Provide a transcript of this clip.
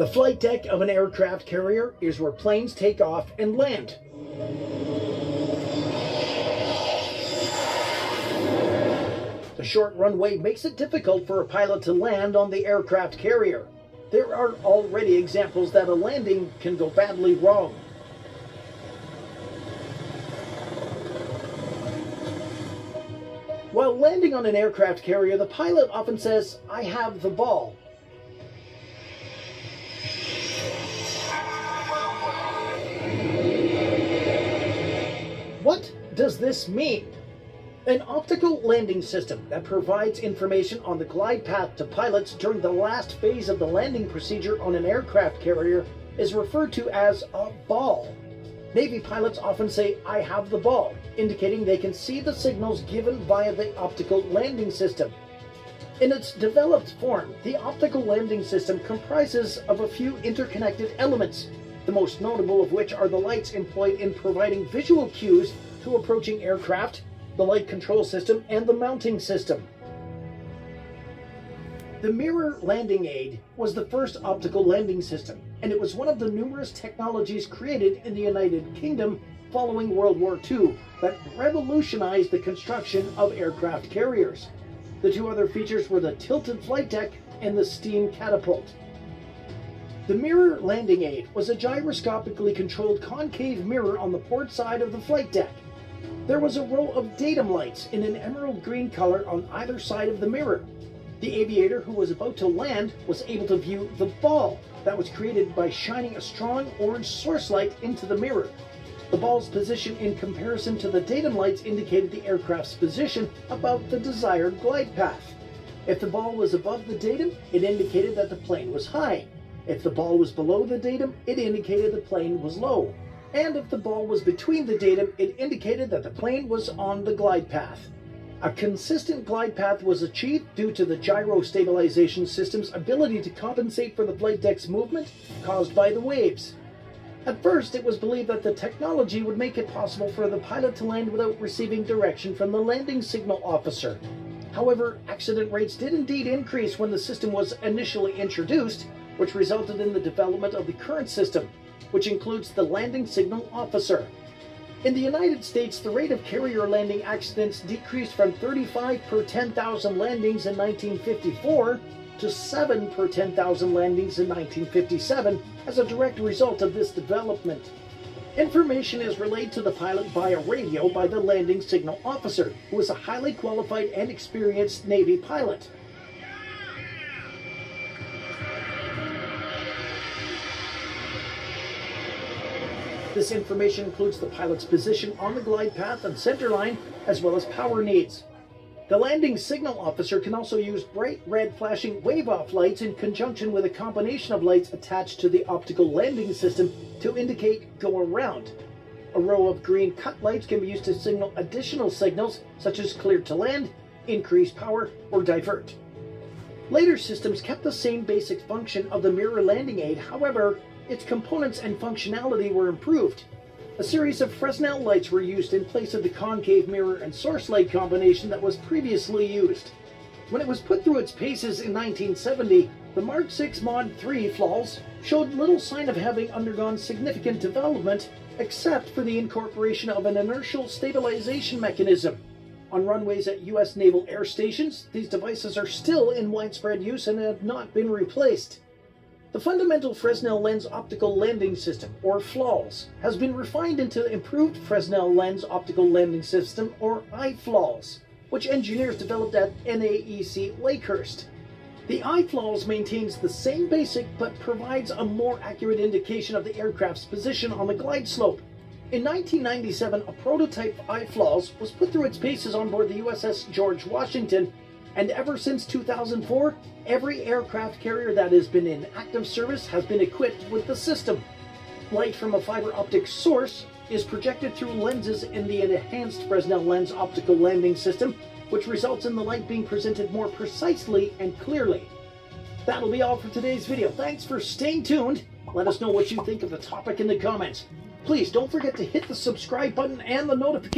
The flight deck of an aircraft carrier is where planes take off and land. The short runway makes it difficult for a pilot to land on the aircraft carrier. There are already examples that a landing can go badly wrong. While landing on an aircraft carrier, the pilot often says, "I have the ball." What does this mean? An optical landing system that provides information on the glide path to pilots during the last phase of the landing procedure on an aircraft carrier is referred to as a ball. Navy pilots often say, "I have the ball," indicating they can see the signals given via the optical landing system. In its developed form, the optical landing system comprises of a few interconnected elements, the most notable of which are the lights employed in providing visual cues to approaching aircraft, the light control system, and the mounting system. The Mirror Landing Aid was the first optical landing system, and it was one of the numerous technologies created in the United Kingdom following World War II that revolutionized the construction of aircraft carriers. The two other features were the tilted flight deck and the steam catapult. The Mirror Landing Aid was a gyroscopically controlled concave mirror on the port side of the flight deck. There was a row of datum lights in an emerald green color on either side of the mirror. The aviator who was about to land was able to view the ball that was created by shining a strong orange source light into the mirror. The ball's position in comparison to the datum lights indicated the aircraft's position above the desired glide path. If the ball was above the datum, it indicated that the plane was high. If the ball was below the datum, it indicated the plane was low. And if the ball was between the datum, it indicated that the plane was on the glide path. A consistent glide path was achieved due to the gyro stabilization system's ability to compensate for the flight deck's movement caused by the waves. At first, it was believed that the technology would make it possible for the pilot to land without receiving direction from the landing signal officer. However, accident rates did indeed increase when the system was initially introduced, which resulted in the development of the current system, which includes the landing signal officer. In the United States, the rate of carrier landing accidents decreased from 35 per 10,000 landings in 1954 to 7 per 10,000 landings in 1957 as a direct result of this development. Information is relayed to the pilot via radio by the landing signal officer, who is a highly qualified and experienced Navy pilot. This information includes the pilot's position on the glide path and center line, as well as power needs. The landing signal officer can also use bright red flashing wave-off lights in conjunction with a combination of lights attached to the optical landing system to indicate "go around." A row of green cut lights can be used to signal additional signals, such as clear to land, increase power, or divert. Later systems kept the same basic function of the Mirror Landing Aid, however, its components and functionality were improved. A series of Fresnel lights were used in place of the concave mirror and source light combination that was previously used. When it was put through its paces in 1970, the Mark VI Mod 3 FLALS showed little sign of having undergone significant development, except for the incorporation of an inertial stabilization mechanism. On runways at U.S. naval air stations, these devices are still in widespread use and have not been replaced. The fundamental Fresnel Lens Optical Landing System, or FLALS, has been refined into improved Fresnel Lens Optical Landing System, or iFLALS, which engineers developed at NAEC Lakehurst. The iFLALS maintains the same basic but provides a more accurate indication of the aircraft's position on the glide slope. In 1997, a prototype iFLALS was put through its paces on board the USS George Washington, and ever since 2004, every aircraft carrier that has been in active service has been equipped with the system. Light from a fiber optic source is projected through lenses in the enhanced Fresnel Lens Optical Landing System, which results in the light being presented more precisely and clearly. That'll be all for today's video. Thanks for staying tuned. Let us know what you think of the topic in the comments. Please don't forget to hit the subscribe button and the notification